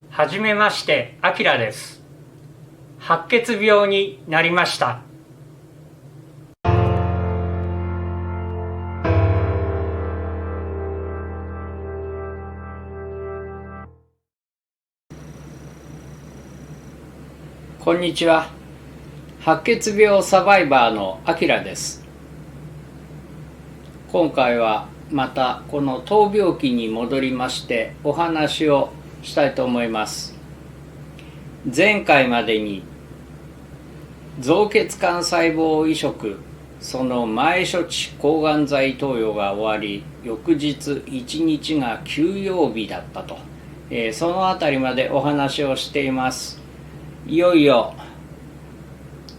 はじめまして、あきらです。白血病になりました。こんにちは。白血病サバイバーのあきらです。今回はまたこの闘病期に戻りましてお話をしたいと思います。前回までに造血幹細胞移植、その前処置抗がん剤投与が終わり、翌日1日が休養日だったと、そのあたりまでお話をしています。いよいよ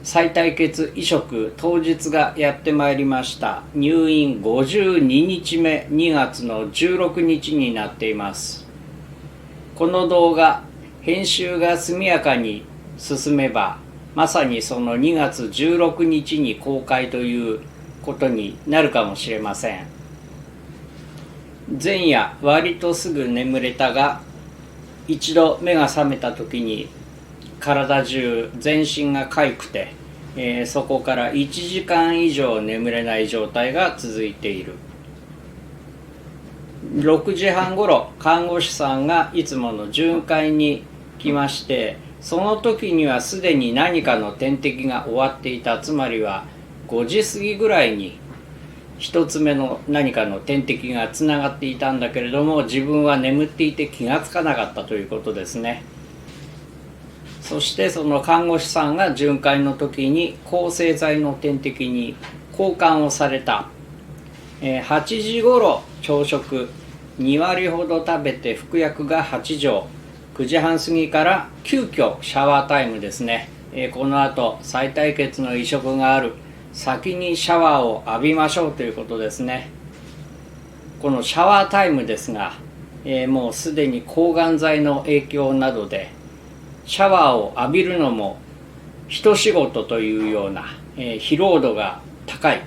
再体血移植当日がやってまいりました。入院52日目、2月の16日になっています。この動画編集が速やかに進めば、まさにその2月16日に公開ということになるかもしれません。前夜割とすぐ眠れたが、一度目が覚めた時に体中全身がかゆくて、そこから1時間以上眠れない状態が続いている。6時半ごろ看護師さんがいつもの巡回に来まして、その時にはすでに何かの点滴が終わっていた。つまりは5時過ぎぐらいに一つ目の何かの点滴がつながっていたんだけれども、自分は眠っていて気がつかなかったということですね。そしてその看護師さんが巡回の時に抗生剤の点滴に交換をされた。8時ごろ朝食2割ほど食べて、服薬が8錠、9時半過ぎから急遽シャワータイムですね。この後再体血の移植がある、先にシャワーを浴びましょうということですね。このシャワータイムですが、もうすでに抗がん剤の影響などでシャワーを浴びるのも一仕事というような、疲労度が高い、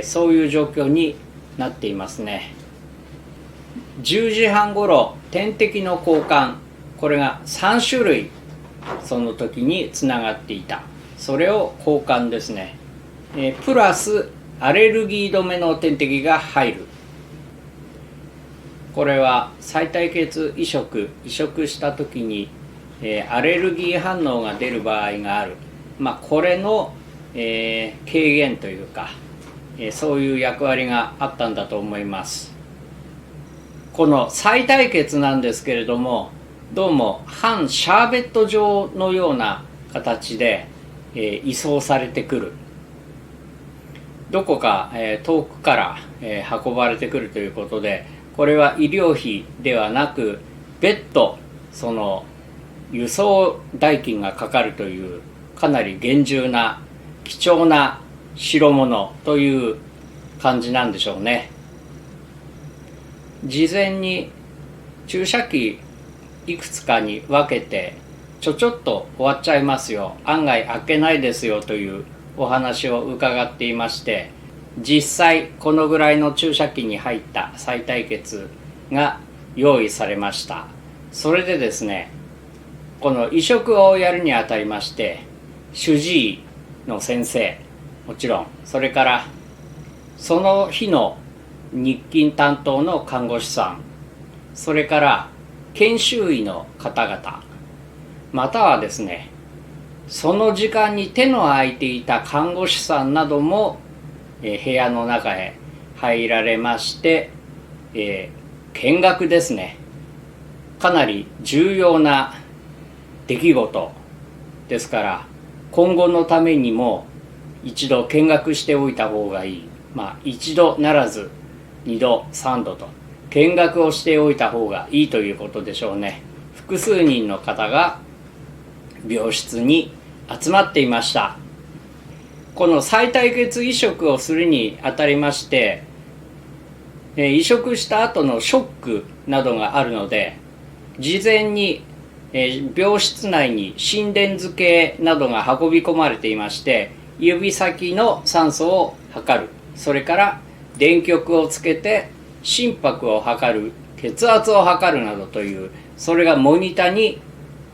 そういう状況になっていますね。10時半ごろ点滴の交換、これが3種類その時につながっていた。それを交換ですね。プラスアレルギー止めの点滴が入る。これは再体血移植した時にアレルギー反応が出る場合がある。これの、軽減というか、そういう役割があったんだと思います。この再体血なんですけれども、どうも半シャーベット状のような形で、移送されてくる。どこか、遠くから、運ばれてくるということで、これは医療費ではなく別途その輸送代金がかかるという、かなり厳重な貴重な代物という感じなんでしょうね。事前に注射器いくつかに分けてちょっと終わっちゃいますよ、案外開けないですよというお話を伺っていまして、実際このぐらいの注射器に入った再体血が用意されました。それでですね、この移植をやるにあたりまして、主治医の先生、もちろん、それからその日の日勤担当の看護師さん、それから研修医の方々、またはですね、その時間に手の空いていた看護師さんなども部屋の中へ入られまして、見学ですね。かなり重要な出来事ですから、今後のためにも一度見学しておいた方がいい。一度ならず二度三度と見学をしておいた方がいいということでしょうね。複数人の方が病室に集まっていました。この再体血移植をするにあたりまして、移植した後のショックなどがあるので、事前に病室内に心電図計などが運び込まれていまして、指先の酸素を測る、それから電極をつけて心拍を測る、血圧を測るなどというそれがモニタに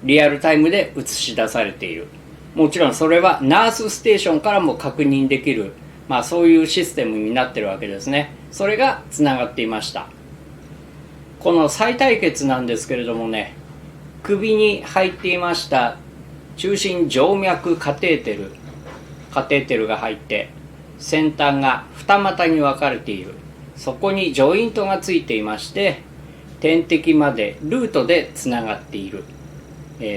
リアルタイムで映し出されている。もちろんそれはナースステーションからも確認できる、そういうシステムになってるわけですね。それがつながっていました。この再対血なんですけれどもね、首に入っていました中心静脈カテーテルが入って、先端が二股に分かれている。そこにジョイントがついていまして、点滴までルートでつながっている、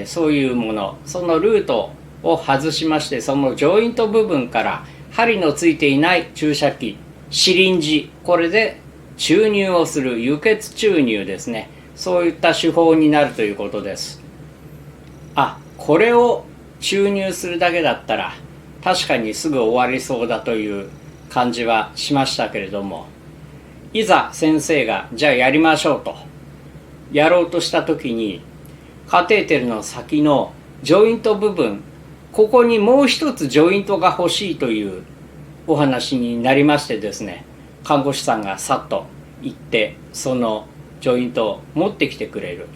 そういうもの。そのルートを外しまして、そのジョイント部分から針のついていない注射器、シリンジ、これで注入をする、輸血注入ですね。そういった手法になるということです。これを注入するだけだったら確かにすぐ終わりそうだという感じはしましたけれども、いざ先生がじゃあやりましょうとやろうとした時に、カテーテルの先のジョイント部分、ここにもう一つジョイントが欲しいというお話になりましてですね、看護師さんがさっと行ってそのジョイントを持ってきてくれる。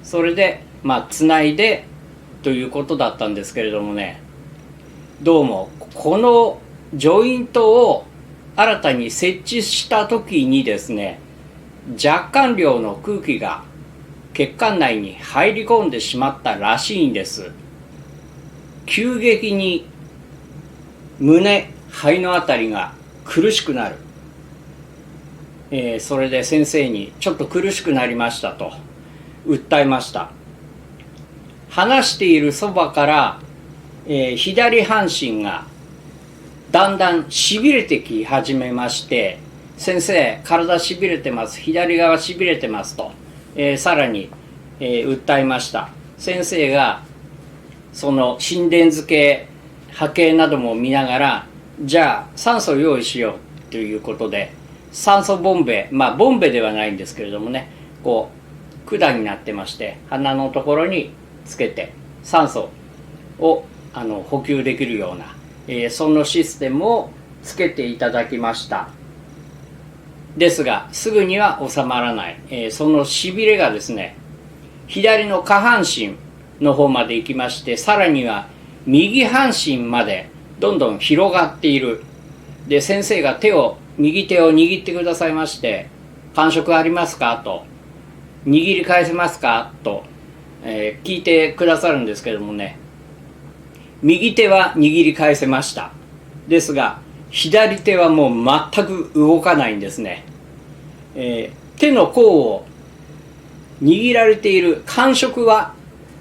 それでつないでということだったんですけれどもね、どうもこのジョイントを新たに設置した時にですね、若干量の空気が血管内に入り込んでしまったらしいんです。急激に胸、肺のあたりが苦しくなる、それで先生にちょっと苦しくなりましたと訴えました。話しているそばから、左半身がだんだんしびれてき始めまして、先生体しびれてます、左側しびれてますと、さらに、訴えました。先生がその心電図計、波形なども見ながら、じゃあ酸素を用意しようということで、酸素ボンベ、ボンベではないんですけれどもね、こう管になってまして、鼻のところにつけて酸素を補給できるような、そのシステムをつけていただきました。ですがすぐには収まらない、そのしびれがですね、左の下半身の方まで行きまして、さらには右半身までどんどん広がっている。で先生が右手を握ってくださいまして、感触ありますかと、握り返せますかと、聞いてくださるんですけどもね、右手は握り返せました。ですが左手はもう全く動かないんですね。手の甲を握られている感触は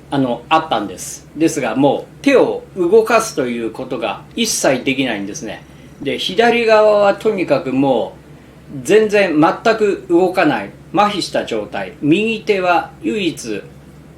あったんです。ですがもう手を動かすということが一切できないんですね。で左側はとにかくもう全然全く動かない、麻痺した状態。右手は唯一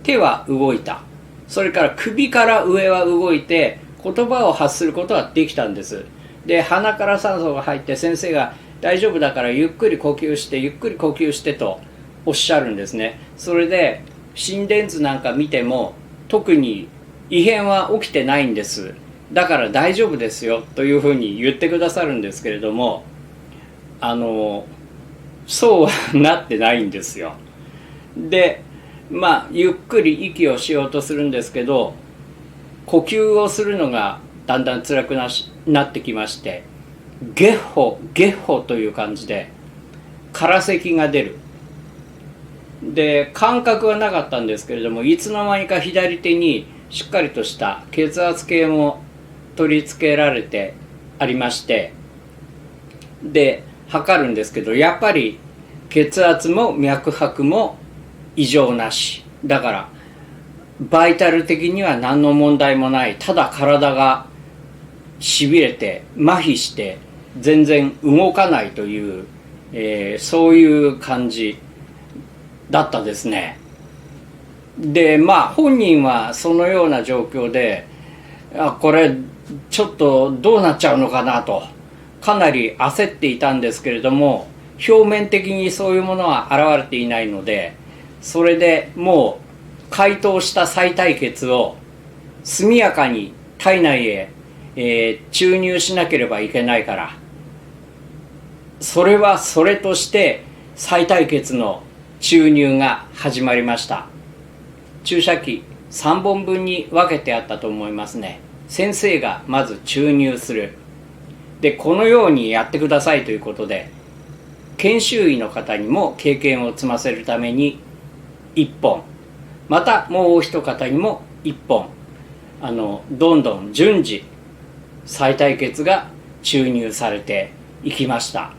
手は動いた。それから首から上は動いて言葉を発することはできたんです。で鼻から酸素が入って、先生が大丈夫だからゆっくり呼吸してゆっくり呼吸してとおっしゃるんですね。それで心電図なんか見ても特に異変は起きてないんです。だから大丈夫ですよというふうに言ってくださるんですけれども、そうはなってないんですよ。でゆっくり息をしようとするんですけど、呼吸をするのがだんだん辛くなってきまして、ゲッホゲッホという感じで空咳が出る。で感覚はなかったんですけれども、いつの間にか左手にしっかりとした血圧計も取り付けられてありまして、で測るんですけど、やっぱり血圧も脈拍も異常なし。だからバイタル的には何の問題もない。ただ体がしびれて麻痺して全然動かないという、そういう感じだったですね。で本人はそのような状況で、これちょっとどうなっちゃうのかなとかなり焦っていたんですけれども、表面的にそういうものは現れていないので、それでもう解凍した再対血を速やかに体内へ、注入しなければいけないから、それはそれとして再対血の注入が始まりました。注射器3本分に分けてあったと思いますね。先生がまず注入する。でこのようにやってくださいということで、研修医の方にも経験を積ませるために1本、またもう一方にも1本、どんどん順次再対血が注入されていきました。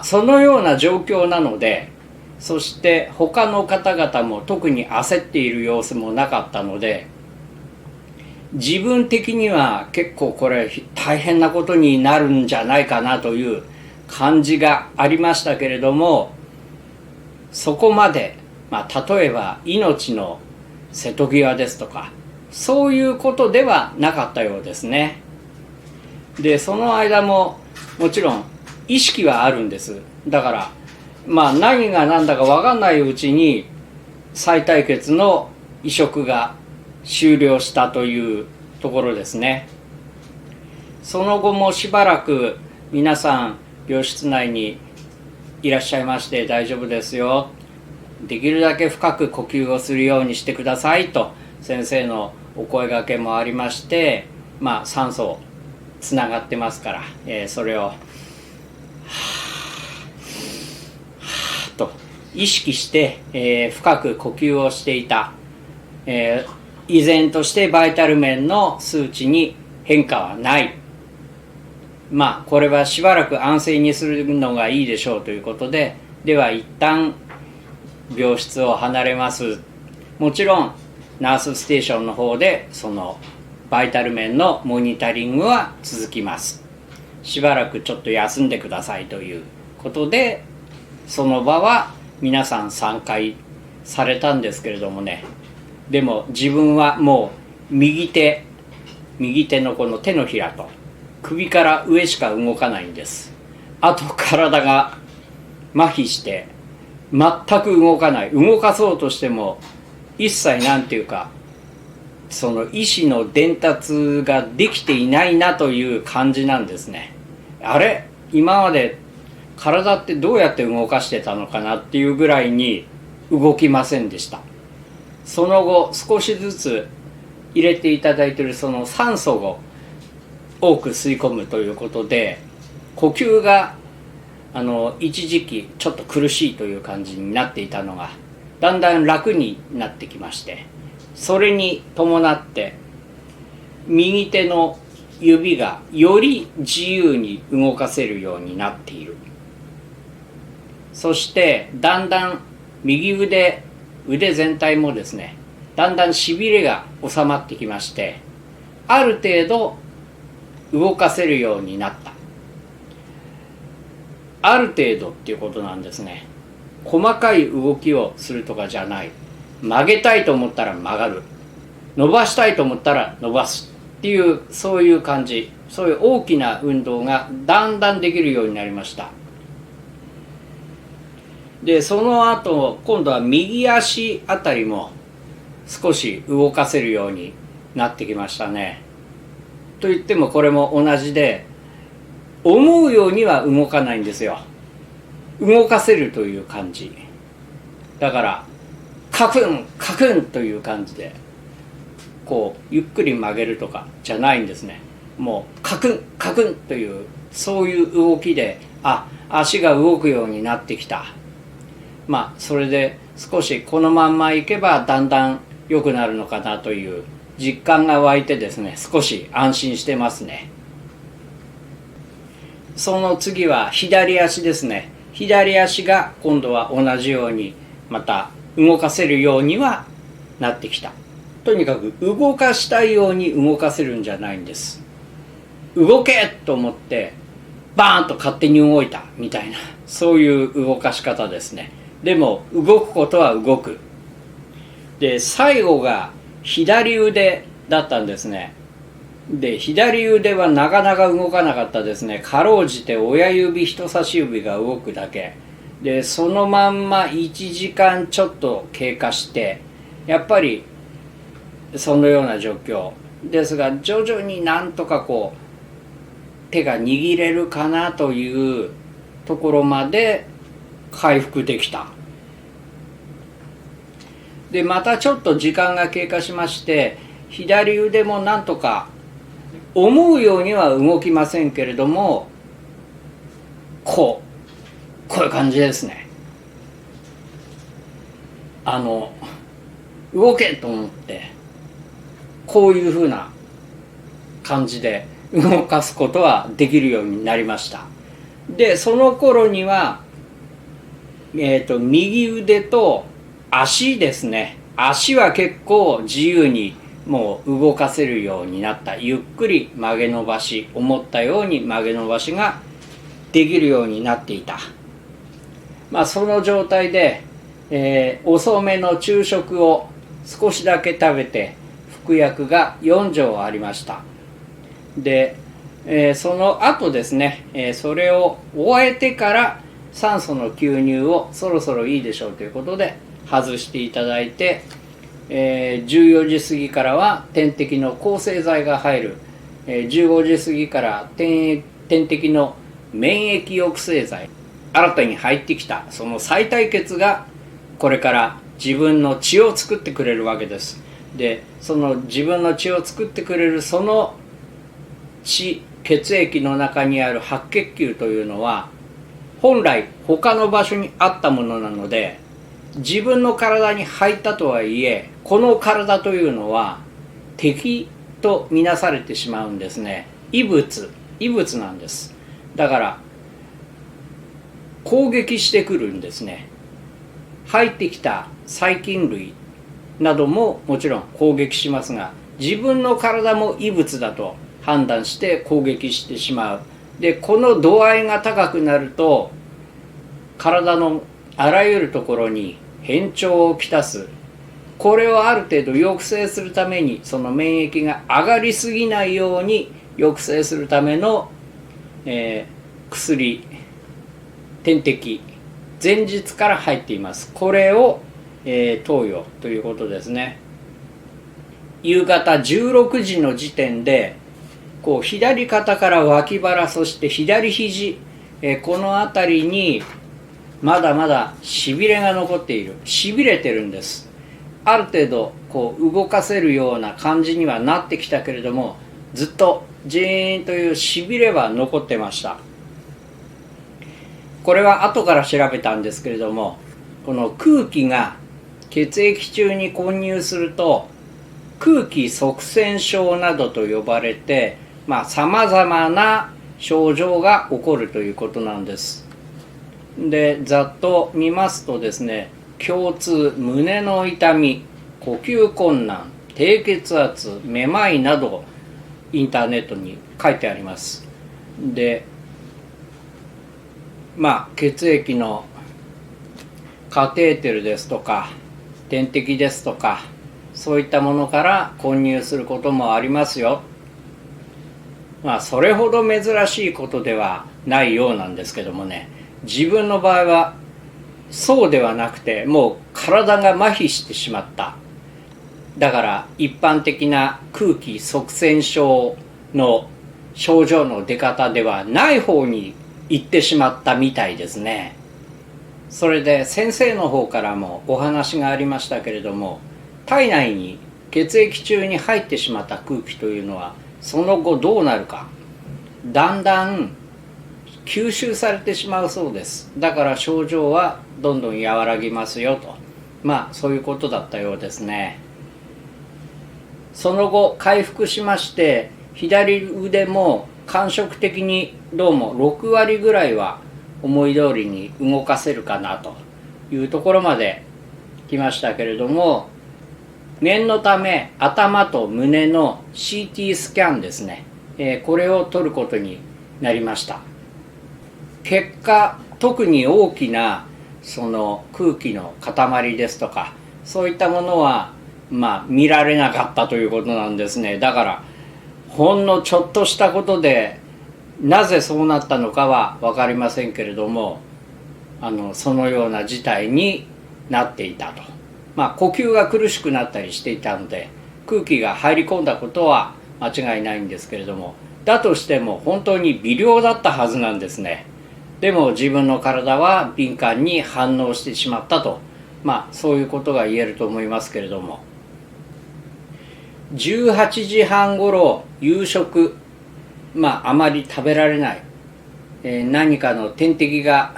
そのような状況なので、そして他の方々も特に焦っている様子もなかったので、自分的には結構これ大変なことになるんじゃないかなという感じがありましたけれども、そこまで、例えば命の瀬戸際ですとかそういうことではなかったようですね。でその間ももちろん意識はあるんです。だから何が何だか分かんないうちに再対血の移植が終了したというところですね。その後もしばらく皆さん病室内にいらっしゃいまして、大丈夫ですよ、できるだけ深く呼吸をするようにしてくださいと先生のお声掛けもありまして、酸素つながってますから、それをと意識して、深く呼吸をしていた、依然としてバイタル面の数値に変化はない。これはしばらく安静にするのがいいでしょうということで、では一旦病室を離れます。もちろんナースステーションの方でそのバイタル面のモニタリングは続きます。しばらくちょっと休んでくださいということで、その場は皆さん参加されたんですけれどもね、でも自分はもう右手のこの手のひらと首から上しか動かないんです。あと体が麻痺して全く動かない。動かそうとしても一切その意思の伝達ができていないなという感じなんですね。あれ、今まで体ってどうやって動かしてたのかなっていうぐらいに動きませんでした。その後少しずつ入れていただいているその酸素を多く吸い込むということで、呼吸が一時期ちょっと苦しいという感じになっていたのがだんだん楽になってきまして、それに伴って右手の指がより自由に動かせるようになっている。そしてだんだん右腕全体もですね、だんだんしびれが収まってきまして、ある程度動かせるようになった。ある程度っていうことなんですね。細かい動きをするとかじゃない。曲げたいと思ったら曲がる、伸ばしたいと思ったら伸ばすっていう、そういう感じ、そういう大きな運動がだんだんできるようになりました。でその後今度は右足あたりも少し動かせるようになってきましたね。といってもこれも同じで、思うようには動かないんですよ。動かせるという感じだから、カクンカクンという感じでこうゆっくり曲げるとかじゃないんですね。もうカクンカクンという、そういう動きで足が動くようになってきた。それで少しこのまんまいけばだんだん良くなるのかなという実感が湧いてですね、少し安心してますね。その次は左足ですね。左足が今度は同じようにまた動かせるようにはなってきた。とにかく動かしたいように動かせるんじゃないんです。動けと思ってバーンと勝手に動いたみたいな、そういう動かし方ですね。でも動くことは動く。で最後が左腕だったんですね。で左腕はなかなか動かなかったですね。かろうじて親指人差し指が動くだけで、そのまんま1時間ちょっと経過して、やっぱりそのような状況ですが、徐々になんとかこう手が握れるかなというところまで回復できた。でまたちょっと時間が経過しまして、左腕もなんとか思うようには動きませんけれども、こういう感じですね。動けと思ってこういうふうな感じで動かすことはできるようになりました。でその頃には、右腕と足ですね、足は結構自由にもう動かせるようになった。ゆっくり曲げ伸ばし、思ったように曲げ伸ばしができるようになっていた。その状態で、遅めの昼食を少しだけ食べて、服薬が4錠ありました。で、その後ですね、それを終えてから酸素の吸入をそろそろいいでしょうということで外していただいて、14時過ぎからは点滴の抗生剤が入る、15時過ぎから点滴の免疫抑制剤、新たに入ってきたその最大血がこれから自分の血を作ってくれるわけです。でその自分の血を作ってくれるその血液の中にある白血球というのは本来他の場所にあったものなので、自分の体に入ったとはいえ、この体というのは敵とみなされてしまうんですね。異物なんです。だから攻撃してくるんですね。入ってきた細菌類などももちろん攻撃しますが、自分の体も異物だと判断して攻撃してしまう。でこの度合いが高くなると体のあらゆるところに変調をきたす。これをある程度抑制するために、その免疫が上がりすぎないように抑制するための、薬、点滴前日から入っています。これを、投与ということですね。夕方16時の時点でこう左肩から脇腹、そして左肘、この辺りにまだまだしびれが残っている。しびれてるんです。ある程度こう動かせるような感じにはなってきたけれども、ずっとジーンというしびれは残ってました。これは後から調べたんですけれども、この空気が血液中に混入すると空気塞栓症などと呼ばれて、さまざまな症状が起こるということなんです。でざっと見ますとですね、胸痛、胸の痛み、呼吸困難、低血圧、めまいなどインターネットに書いてあります。で血液のカテーテルですとか点滴ですとか、そういったものから混入することもありますよ。それほど珍しいことではないようなんですけどもね、自分の場合はそうではなくて、もう体が麻痺してしまった。だから一般的な空気塞栓症の症状の出方ではない方に行ってしまったみたいですね。それで先生の方からもお話がありましたけれども、体内に血液中に入ってしまった空気というのはその後どうなるか、だんだん吸収されてしまうそうです。だから症状はどんどん和らぎますよと、そういうことだったようですね。その後回復しまして、左腕も感触的にどうも6割ぐらいは思い通りに動かせるかなというところまで来ましたけれども、念のため頭と胸の CT スキャンですね、これを取ることになりました。結果特に大きなその空気の塊ですとかそういったものは見られなかったということなんですね。だからほんのちょっとしたことでなぜそうなったのかは分かりませんけれども、そのような事態になっていたと。呼吸が苦しくなったりしていたので空気が入り込んだことは間違いないんですけれども、だとしても本当に微量だったはずなんですね。でも自分の体は敏感に反応してしまったと、そういうことが言えると思いますけれども、18時半ごろ夕食、あまり食べられない、何かの点滴が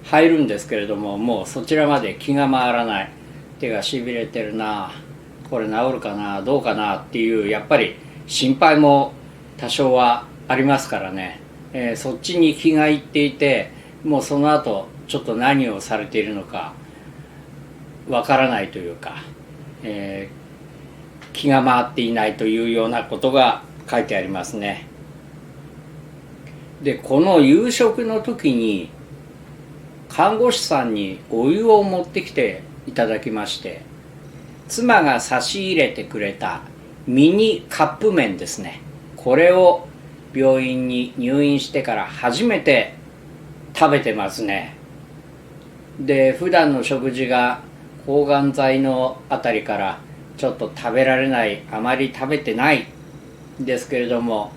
入るんですけれども、もうそちらまで気が回らない、手がしびれてるな、これ治るかな、どうかなっていう、やっぱり心配も多少はありますからね、そっちに気がいっていて、もうその後ちょっと何をされているのかわからないというか、気が回っていないというようなことが書いてありますね。で、この夕食の時に看護師さんにお湯を持ってきていただきまして、妻が差し入れてくれたミニカップ麺ですね、これを病院に入院してから初めて食べてますね。で、普段の食事が抗がん剤のあたりからちょっと食べられない、あまり食べてないんですけれども、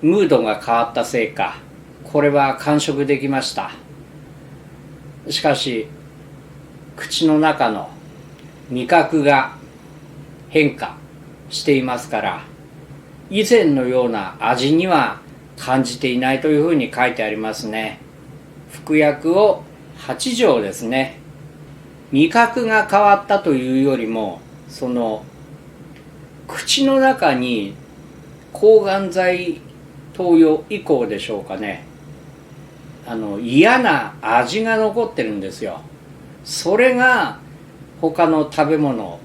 ムードが変わったせいかこれは完食できました。しかし口の中の味覚が変化していますから、以前のような味には感じていないというふうに書いてありますね。服薬を8錠ですね。味覚が変わったというよりも、その口の中に抗がん剤投与以降でしょうかね、嫌な味が残ってるんですよ。それが他の食べ物、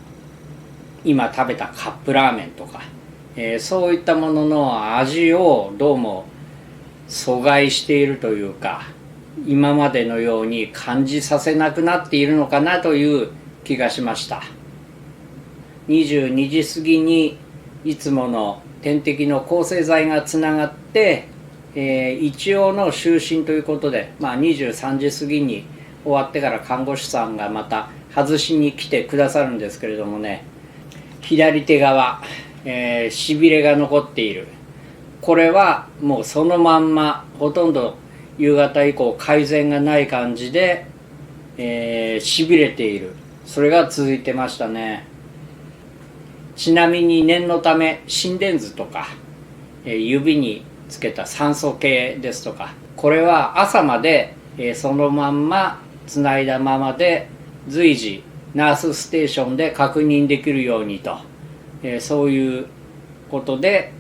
今食べたカップラーメンとか、そういったものの味をどうも阻害しているというか、今までのように感じさせなくなっているのかなという気がしました。22時過ぎにいつもの点滴の抗生剤がつながって、一応の就寝ということで、23時過ぎに終わってから看護師さんがまた外しに来てくださるんですけれどもね、左手側、しびれが残っている。これはもうそのまんま、ほとんど夕方以降改善がない感じで、しびれている。それが続いてましたね。ちなみに念のため心電図とか、指につけた酸素計ですとか、これは朝まで、そのまんまつないだままで随時ナースステーションで確認できるようにと、そういうことで、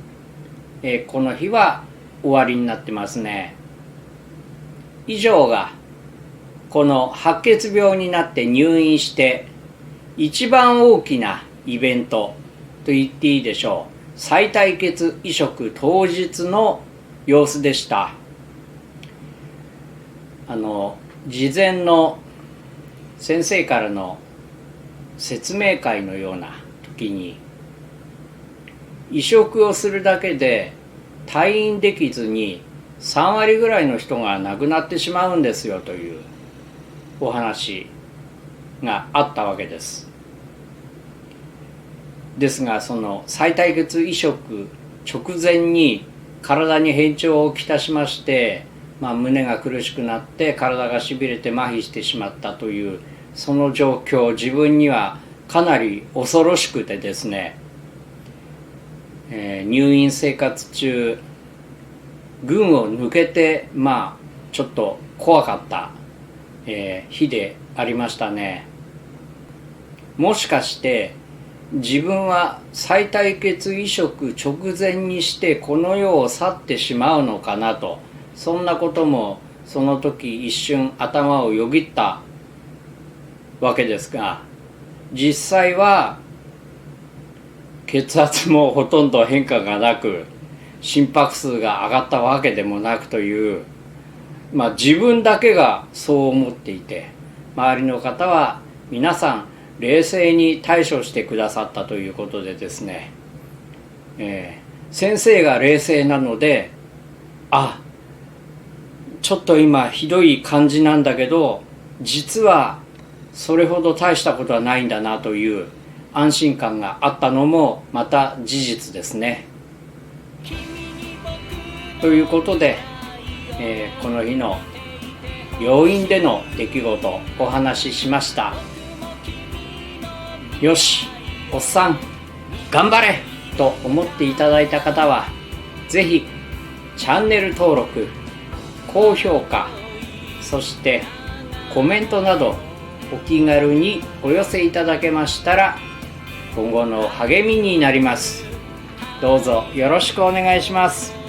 この日は終わりになってますね。以上がこの白血病になって入院して一番大きなイベントと言っていいでしょう、再対血移植当日の様子でした。事前の先生からの説明会のような時に、移植をするだけで退院できずに3割ぐらいの人が亡くなってしまうんですよというお話があったわけです。ですが、その再対血移植直前に体に変調をきたしまして、胸が苦しくなって体がしびれて麻痺してしまったというその状況、自分にはかなり恐ろしくてですね、入院生活中群を抜けてちょっと怖かった、日でありましたね。もしかして自分は再対血移植直前にしてこの世を去ってしまうのかなと、そんなこともその時一瞬頭をよぎったわけですが、実際は血圧もほとんど変化がなく、心拍数が上がったわけでもなくという、自分だけがそう思っていて、周りの方は皆さん冷静に対処してくださったということでですね、先生が冷静なので、ちょっと今ひどい感じなんだけど実はそれほど大したことはないんだなという安心感があったのもまた事実ですね。ということで、この日の病院での出来事をお話ししました。よし、おっさん頑張れと思っていただいた方は、ぜひチャンネル登録、高評価、そしてコメントなどお気軽にお寄せいただけましたら今後の励みになります。どうぞよろしくお願いします。